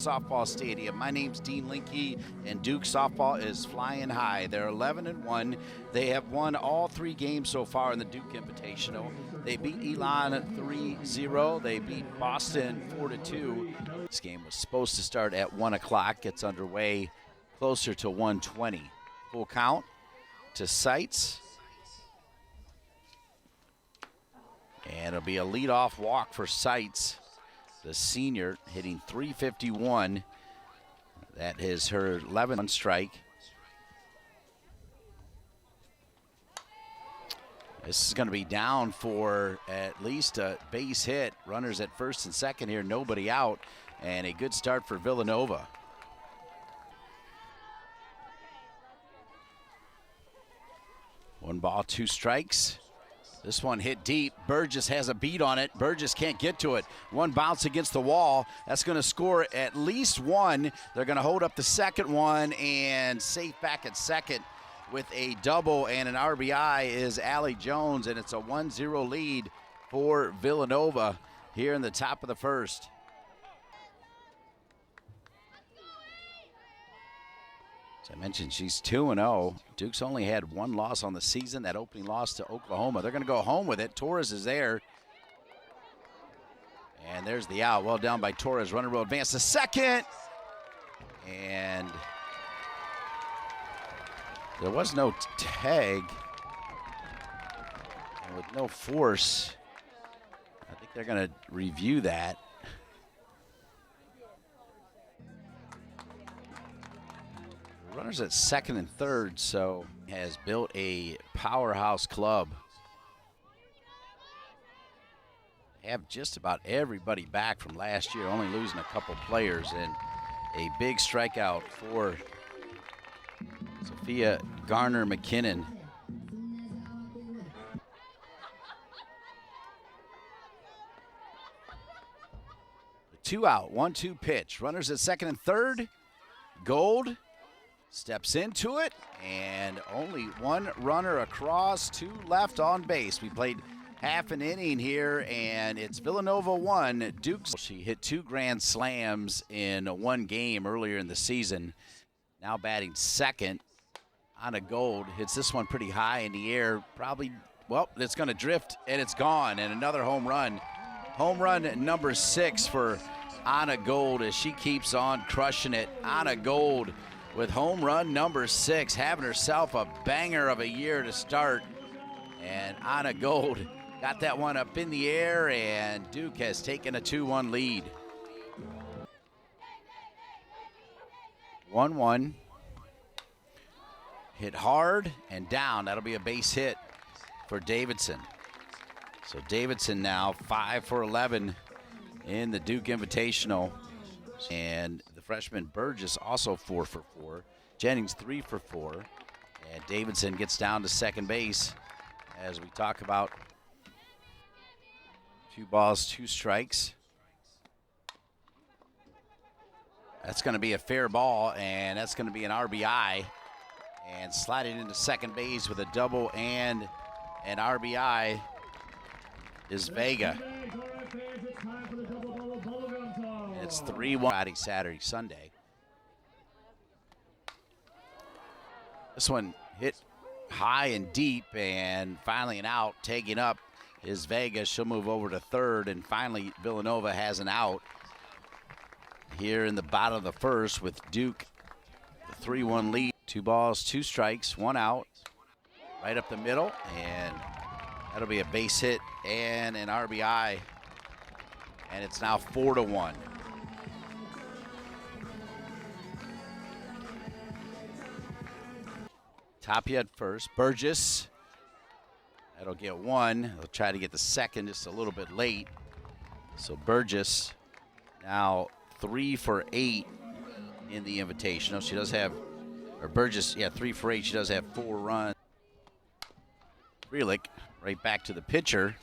Softball Stadium. My name's Dean Linke, and Duke softball is flying high. They're 11-1. They have won all 3 games so far in the Duke Invitational. They beat Elon 3-0. They beat Boston 4-2. This game was supposed to start at 1 o'clock. Gets underway closer to 1:20. Full count to Seitz. And it'll be a leadoff walk for Seitz. The senior hitting .351. That is her 11th strike. This is going to be down for at least a base hit. Runners at first and second here, nobody out, and a good start for Villanova. One ball, 2 strikes. This one hit deep. Burgess has a beat on it. Burgess can't get to it. One bounce against the wall. That's going to score at least 1. They're going to hold up the second one, and safe back at second with a double and an RBI is Allie Jones, and it's a 1-0 lead for Villanova here in the top of the first. I mentioned she's 2-0. Duke's only had 1 loss on the season, that opening loss to Oklahoma. They're going to go home with it. Torres is there. And there's the out. Well down by Torres. Runner will advance to second. And there was no tag. And with no force, I think they're going to review that. Runners at second and third, so has built a powerhouse club. They have just about everybody back from last year, only losing a couple players, and a big strikeout for Sophia Garner-McKinnon. The 2 out, 1-2 pitch. Runners at second and third. Gold steps into it, and only 1 runner across, 2 left on base. We played half an inning here, and it's Villanova 1, Duke. She hit 2 grand slams in 1 game earlier in the season. Now batting second. Anna Gold hits this one pretty high in the air. Probably, well, it's going to drift, and it's gone, and another home run. Home run number 6 for Anna Gold as she keeps on crushing it. Anna Gold with home run number 6, having herself a banger of a year to start. And Anna Gold got that one up in the air, and Duke has taken a 2-1 lead. 1-1. Hit hard and down. That'll be a base hit for Davidson. So Davidson now 5 for 11 in the Duke Invitational. And the freshman Burgess also 4 for 4. Jennings 3 for 4. And Davidson gets down to second base as we talk about 2 balls, 2 strikes. That's going to be a fair ball, and that's going to be an RBI. And sliding into second base with a double and an RBI is Vega. It's 3-1 Friday, Saturday, Sunday. This one hit high and deep, and finally an out. Taking up is Vega. She'll move over to third, and finally Villanova has an out here in the bottom of the first with Duke the 3-1 lead. 2 balls, 2 strikes, 1 out. Right up the middle, and that'll be a base hit and an RBI. And it's now 4-1. Tapia at first. Burgess. That'll get 1. They'll try to get the second just a little bit late. So Burgess now 3 for 8 in the Invitational. She does have, or Burgess, 3 for 8. She does have 4 runs. Frelich right back to the pitcher.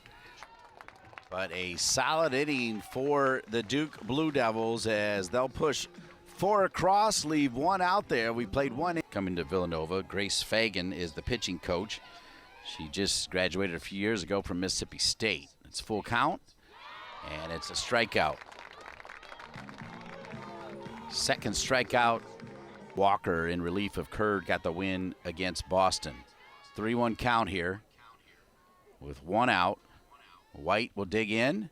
But a solid inning for the Duke Blue Devils as they'll push 4 across, leave 1 out there. We played 1 coming to Villanova. Grace Fagan is the pitching coach. She just graduated a few years ago from Mississippi State. It's full count, and it's a strikeout. Second strikeout. Walker, in relief of Kurd, got the win against Boston. 3-1 count here with one out. White will dig in,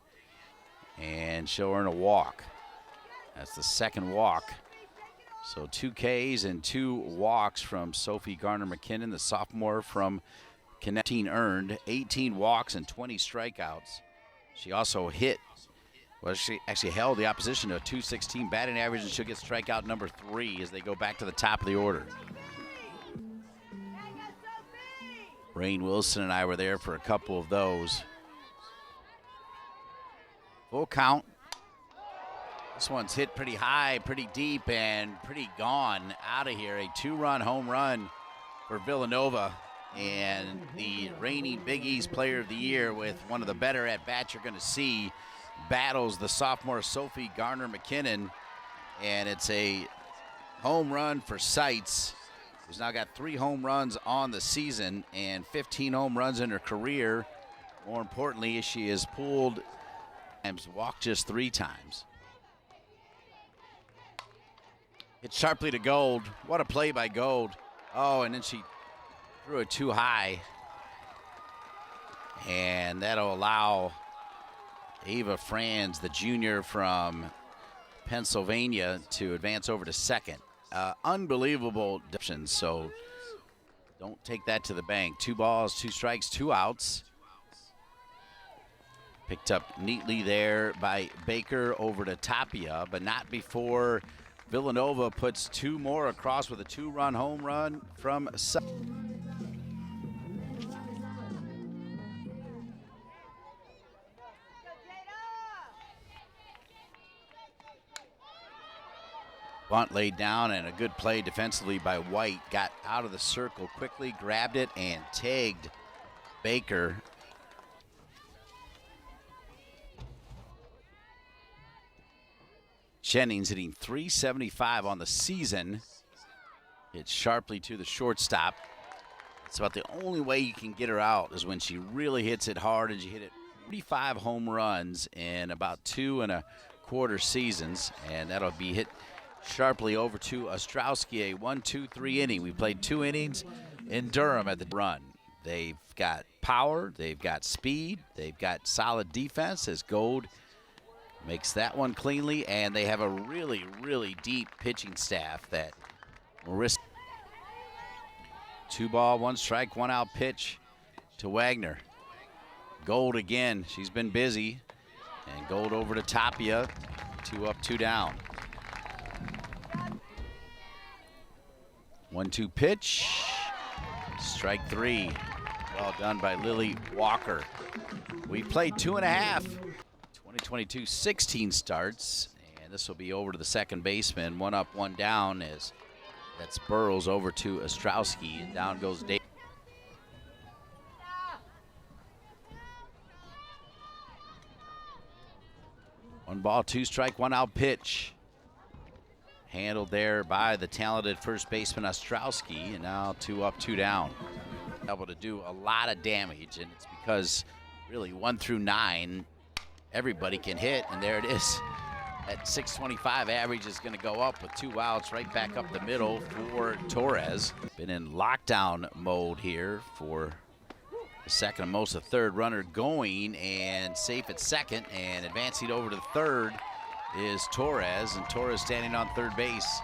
and she'll earn a walk. That's the second walk. So 2 Ks and 2 walks from Sophie Garner-McKinnon, the sophomore from Connect. 18 earned, 18 walks and 20 strikeouts. She also hit, well, she actually held the opposition to a .216 batting average, and she'll get strikeout number 3 as they go back to the top of the order. Rain Wilson and I were there for a couple of those. Full count. This one's hit pretty high, pretty deep, and pretty gone out of here. A 2-run home run for Villanova, and the reigning Big East Player of the Year, with one of the better at-bats you're going to see, battles the sophomore Sophie Garner-McKinnon, and it's a home run for Seitz, who's now got 3 home runs on the season and 15 home runs in her career. More importantly, she has pulled and walked just 3 times. Hit sharply to Gold. What a play by Gold. Oh, and then she threw it too high. And that'll allow Ava Franz, the junior from Pennsylvania, to advance over to second. Unbelievable options, so don't take that to the bank. 2 balls, 2 strikes, 2 outs. Picked up neatly there by Baker over to Tapia, but not before Villanova puts 2 more across with a 2-run home run from bunt laid down, and a good play defensively by White. Got out of the circle quickly, grabbed it, and tagged Baker. Jennings hitting .375 on the season. Hit sharply to the shortstop. It's about the only way you can get her out is when she really hits it hard, and she hit it 35 home runs in about 2 1/4 seasons, and that'll be hit sharply over to Ostrowski, a 1-2-3 inning. We played 2 innings in Durham at the run. They've got power, they've got speed, they've got solid defense as Gold makes that one cleanly, and they have a really, really deep pitching staff that will risk. 2 ball, 1 strike, 1 out pitch to Wagner. Gold again, she's been busy, and Gold over to Tapia. 2 up, 2 down. 1-2 pitch, strike 3. Well done by Lily Walker. We played 2.5. 2022 16 starts, and this will be over to the second baseman. 1 up, 1 down, as that's Burrows over to Ostrowski, and down goes Dave. One ball, 2 strike, 1 out pitch. Handled there by the talented first baseman Ostrowski, and now 2 up, 2 down. Able to do a lot of damage, and it's because really 1 through 9, everybody can hit, and there it is. That .625 average is going to go up with 2 outs right back up the middle for Torres. Been in lockdown mode here for the second and most, the third runner going, and safe at second, and advancing over to the third is Torres, and Torres standing on third base,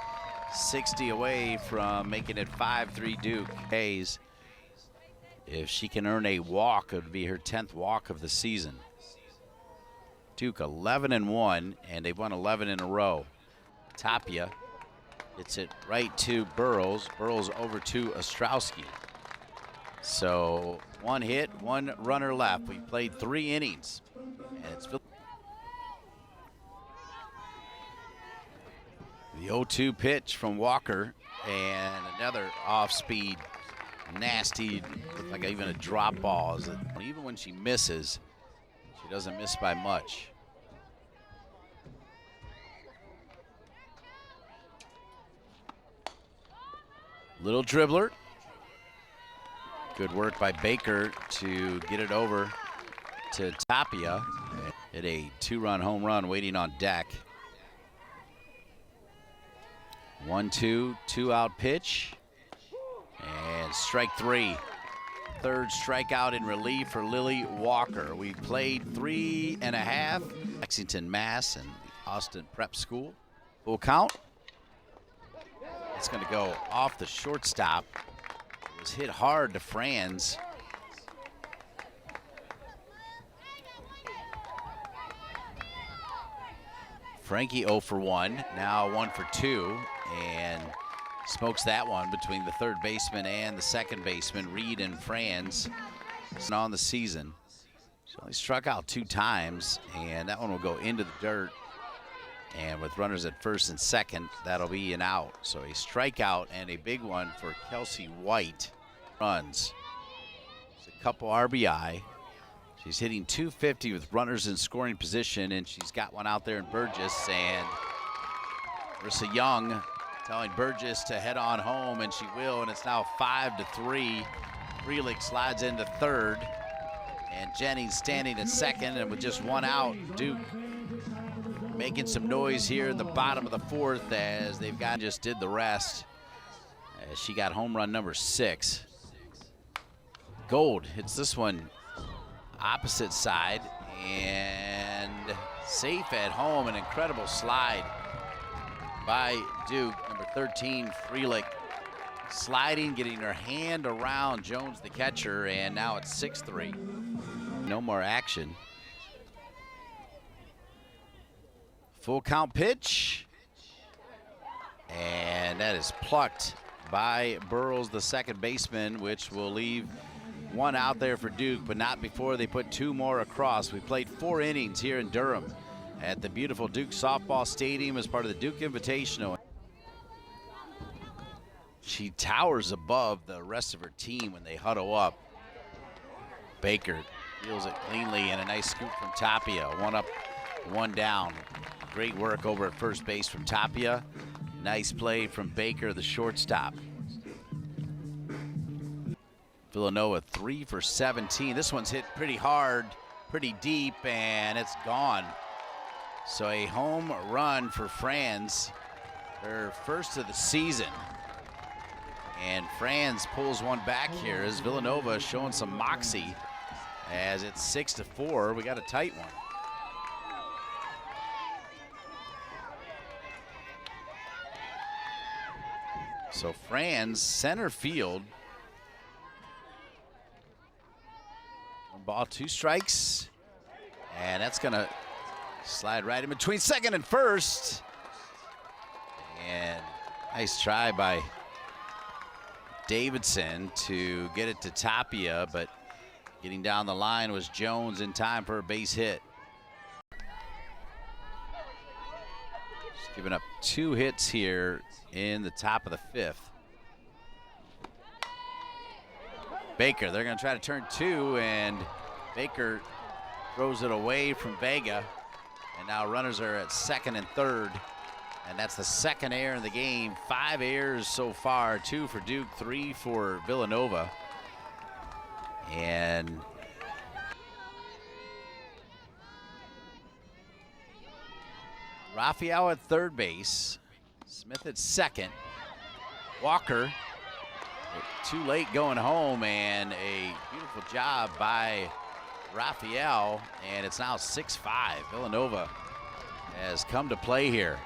60 away from making it 5-3 Duke. Hayes, if she can earn a walk, it would be her 10th walk of the season. Duke 11-1, and they've won 11 in a row. Tapia hits it right to Burrows. Burrows over to Ostrowski. So 1 hit, 1 runner left. We played 3 innings, and it's the 0-2 pitch from Walker, and another off-speed, nasty, looked like even a drop ball. Even when she misses, she doesn't miss by much. Little dribbler. Good work by Baker to get it over to Tapia. Hit a 2-run home run waiting on deck. 1-2, 2-out pitch. And strike three. Third strikeout in relief for Lily Walker. We played 3.5. Lexington, Mass. and the Austin Prep School. Full count. It's going to go off the shortstop. It was hit hard to Franz. Frankie 0 for 1, now 1 for 2, and smokes that one between the third baseman and the second baseman, Reed and Franz. On the season. She only struck out 2 times, and that one will go into the dirt. And with runners at first and second, that'll be an out. So a strikeout and a big one for Kelsey White. Runs. It's a couple RBI. She's hitting .250 with runners in scoring position, and she's got one out there in Burgess. And Marissa Young telling Burgess to head on home, and she will, and it's now 5-3. Freelick slides into third, and Jennings standing at second, and with just one out, Duke making some noise here in the bottom of the fourth as they've just did the rest. As she got home run number 6. Gold hits this one opposite side and safe at home. An incredible slide by Duke. Number 13, Freelick, sliding, getting her hand around Jones, the catcher, and now it's 6-3. No more action. Full count pitch, and that is plucked by Burrows, the second baseman, which will leave one out there for Duke, but not before they put 2 more across. We played 4 innings here in Durham at the beautiful Duke Softball Stadium as part of the Duke Invitational. She towers above the rest of her team when they huddle up. Baker deals it cleanly, and a nice scoop from Tapia. 1 up, 1 down. Great work over at first base from Tapia. Nice play from Baker, the shortstop. Villanova 3 for 17. This one's hit pretty hard, pretty deep, and it's gone. So a home run for Franz, her first of the season. And Franz pulls one back here as Villanova showing some moxie as it's 6-4. We got a tight one. So Franz, center field. 1 ball, 2 strikes. And that's gonna slide right in between second and first. And nice try by Davidson to get it to Tapia, but getting down the line was Jones in time for a base hit. Just giving up 2 hits here in the top of the 5th. Baker, they're going to try to turn 2, and Baker throws it away from Vega. And now runners are at second and third, and that's the second error in the game. 5 errors so far, 2 for Duke, 3 for Villanova. And Raphael at third base, Smith at second. Walker too late going home, and a beautiful job by Raphael, and it's now 6-5. Villanova has come to play here.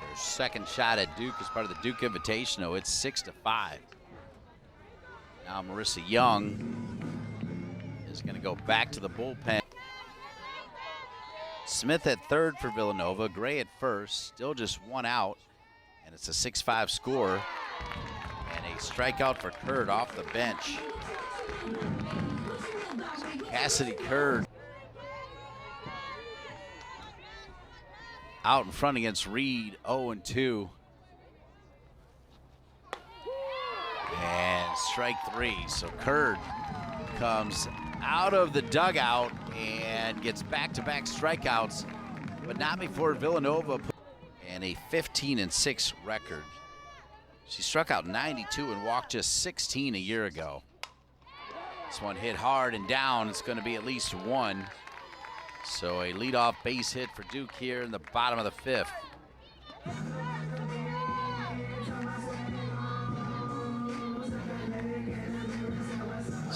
Their second shot at Duke as part of the Duke Invitational. It's 6-5. Now Marissa Young is going to go back to the bullpen. Smith at third for Villanova, Gray at first, still just 1 out, and it's a 6-5 score. And a strikeout for Curd off the bench. Cassidy Curd out in front against Reed, 0-2. And strike 3. So Curd comes out of the dugout and gets back-to-back strikeouts, but not before Villanova. And a 15-6 record. She struck out 92 and walked just 16 a year ago. This one hit hard and down. It's going to be at least 1. So a leadoff base hit for Duke here in the bottom of the 5th.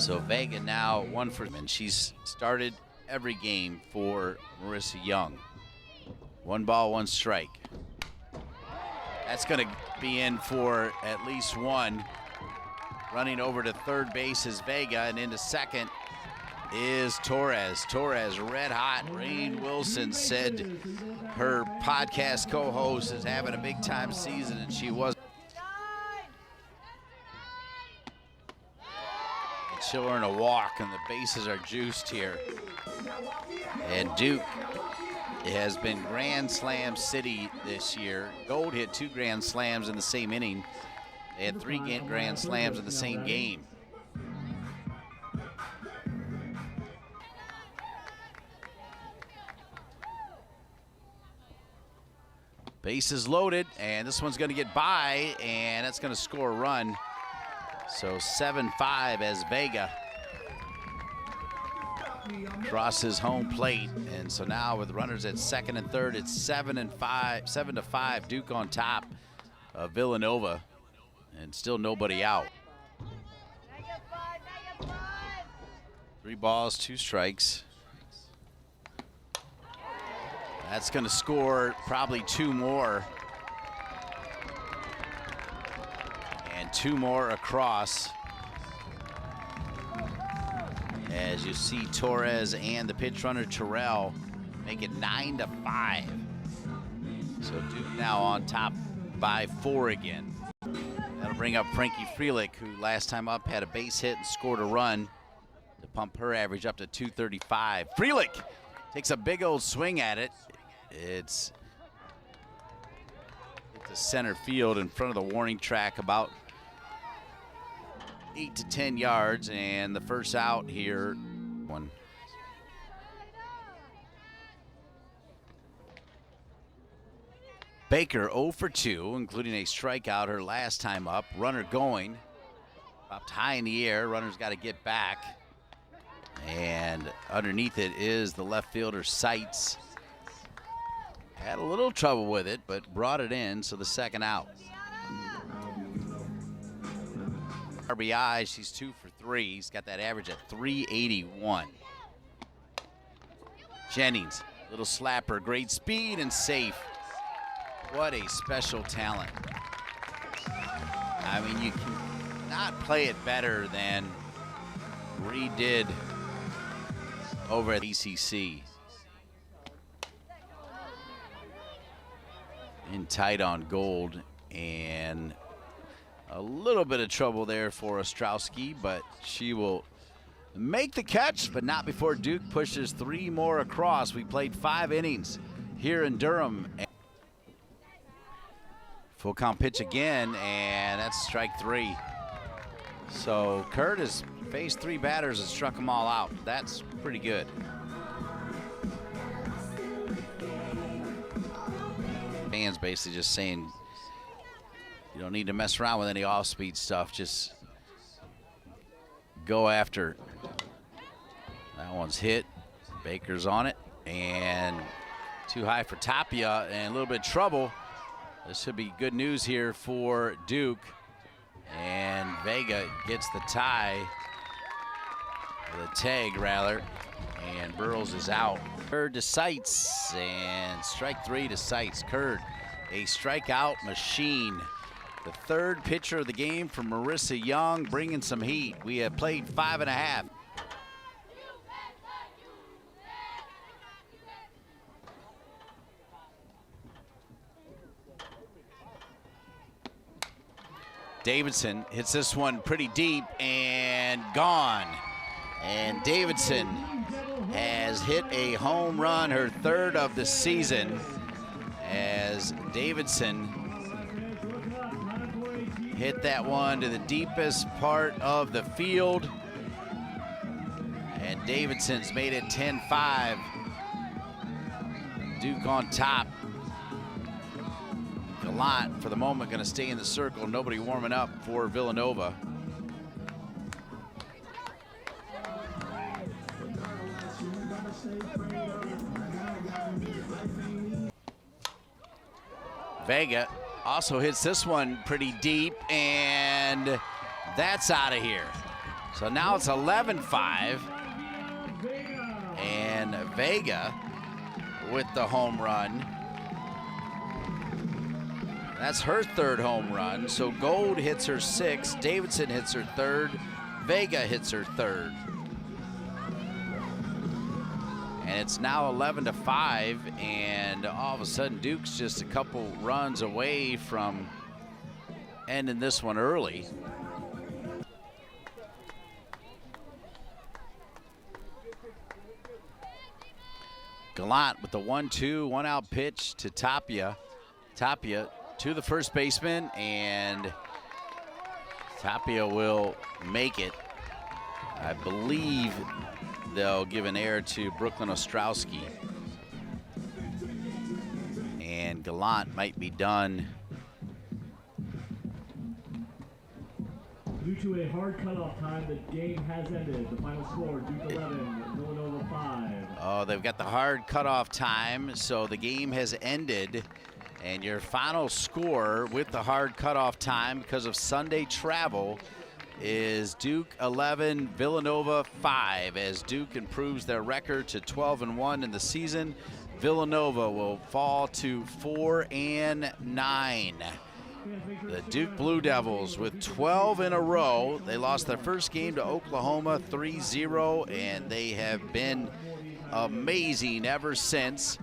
So Vega now 1 for, and she's started every game for Marissa Young. 1 ball, 1 strike. That's going to be in for at least 1. Running over to third base is Vega, and into second is Torres. Torres red hot. Rain Wilson said her podcast co-host is having a big time season, and she was. And she'll earn a walk, and the bases are juiced here. And Duke has been Grand Slam City this year. Gold hit 2 Grand Slams in the same inning. They had 3 Grand Slams in the same game. Bases loaded, and this one's going to get by, and that's going to score a run. So 7-5 as Vega crosses home plate, and so now with runners at second and third, it's 7-5, Duke on top of Villanova, and still nobody out. 3 balls, 2 strikes. That's going to score probably 2 more. And 2 more across. As you see Torres and the pitch runner Terrell make it 9-5. So Duke now on top by 4 again. That'll bring up Frankie Freelick, who last time up had a base hit and scored a run to pump her average up to 235. Freelick takes a big old swing at it. It's to center field in front of the warning track, about 8 to 10 yards, and the first out here. Baker 0 for 2, including a strikeout her last time up. Runner going, popped high in the air. Runner's got to get back, and underneath it is the left fielder Seitz. Had a little trouble with it, but brought it in, so the second out. RBI, she's 2 for 3. He's got that average at 381. Jennings, little slapper, great speed and safe. What a special talent. I mean, you cannot play it better than Reed did over at ECC. In tight on Gold, and a little bit of trouble there for Ostrowski, but she will make the catch, but not before Duke pushes 3 more across. We played 5 innings here in Durham. Full count pitch again, and that's strike 3. So Kurt has faced 3 batters and struck them all out. That's pretty good. Fans basically just saying you don't need to mess around with any off-speed stuff. Just go after. That one's hit. Baker's on it, and too high for Tapia, and a little bit of trouble. This should be good news here for Duke, and Vega gets the tie, the tag rather, and Burrows is out. Curd to Seitz, and strike 3 to Seitz. Curd, a strikeout machine. The 3rd pitcher of the game for Marissa Young, bringing some heat. We have played 5.5. Davidson hits this one pretty deep and gone. And Davidson has hit a home run, her 3rd of the season, as Davidson hit that one to the deepest part of the field. And Davidson's made it 10-5. Duke on top. Gallant, for the moment, going to stay in the circle. Nobody warming up for Villanova. Vega also hits this one pretty deep, and that's out of here. So now it's 11-5. And Vega with the home run. That's her third home run. So Gold hits her sixth, Davidson hits her third, Vega hits her third. And it's now 11-5, and all of a sudden Duke's just a couple runs away from ending this one early. Gallant with the 1-2, one-out pitch to Tapia. Tapia to the first baseman, and Tapia will make it. I believe they'll give an error to Brooklyn Ostrowski. And Gallant might be done. Due to a hard cutoff time, the game has ended. The final score, Duke 11, Villanova 5. Oh, they've got the hard cutoff time, so the game has ended. And your final score with the hard cutoff time because of Sunday travel is Duke 11, Villanova 5. As Duke improves their record to 12-1 in the season, Villanova will fall to 4-9. The Duke Blue Devils with 12 in a row. They lost their first game to Oklahoma 3-0, and they have been amazing ever since.